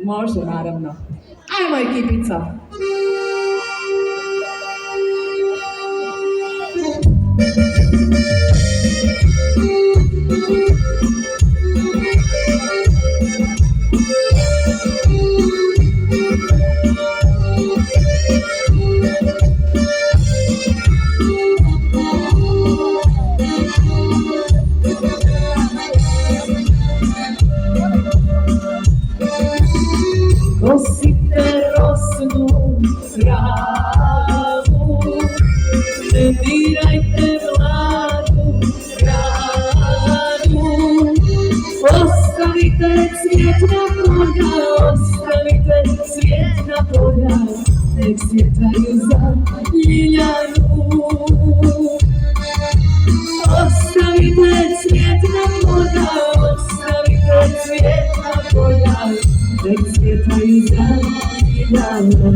Može, naravno. Ajmo ekipica. Kosite rosnu travu, ne dirajte mladu granu. Ostavite cvijet na polja, ostavite cvijet na polja, nek cvjetaju za ljiljanu. Ostavite cvijet na polja, ostavite cvijet na polja, nek cvjetaju za ljiljanu.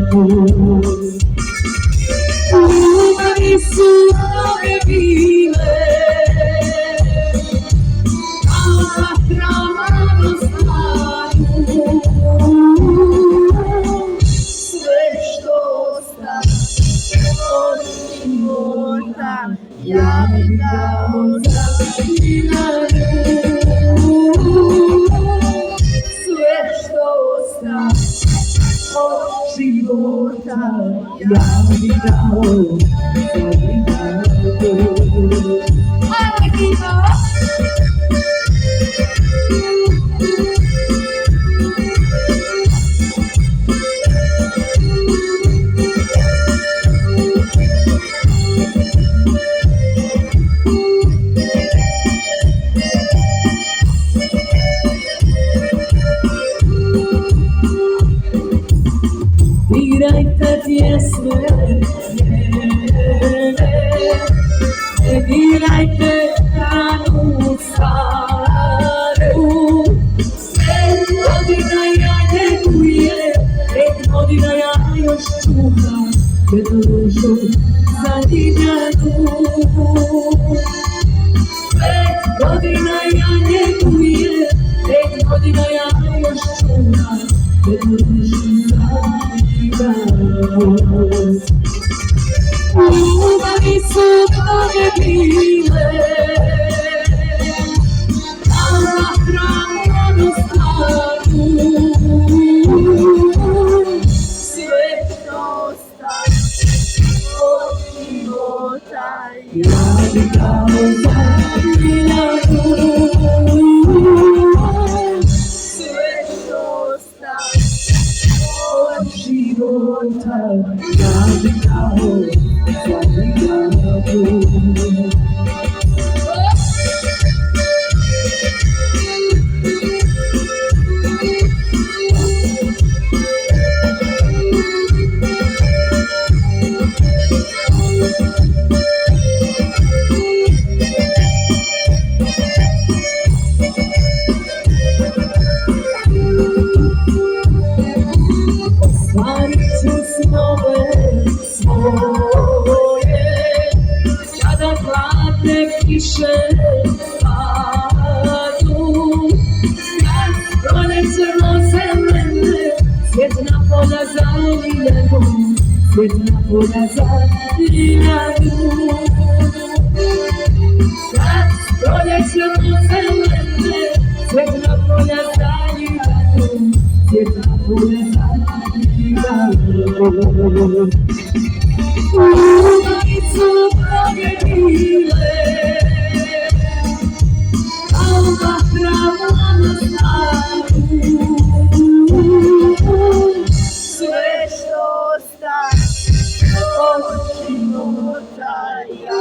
Ljubavi su mnoge bile, a vatra malo stanu. Sve što ostane od života, ja bih dao za ljiljanu. Sve što ostane od života, ja bih dao za ljiljanu. Ajde, Kima! Dirajte pjesme njene, ne dirajte ranu staru. 5 godina ja njegujem, 5 godina ja još čuvam jednu ružu za ljiljanu. 5 godina ja njegujem, 5 godina ja još čuvam jednu ružu za ljiljanu. Ljubavi su mnoge bile, a vatra malo stanu. Sve što ostane od života, ja bih dao za ljiljanu. Sve što ostane od života, ja bih dao za ljiljanu. Ostvarit ću snove svoje, kada hladne kiše padu. Kad proljeće nose mene, svjetna polja za ljiljanu, svjetna polja za ljiljanu. Kad proljeće nose mene, svjetna polja za ljiljanu, svjetna polja za ljiljanu. Ljubavi su mnoge bile, a vatra malo stanu. Sve što ostane od života, ja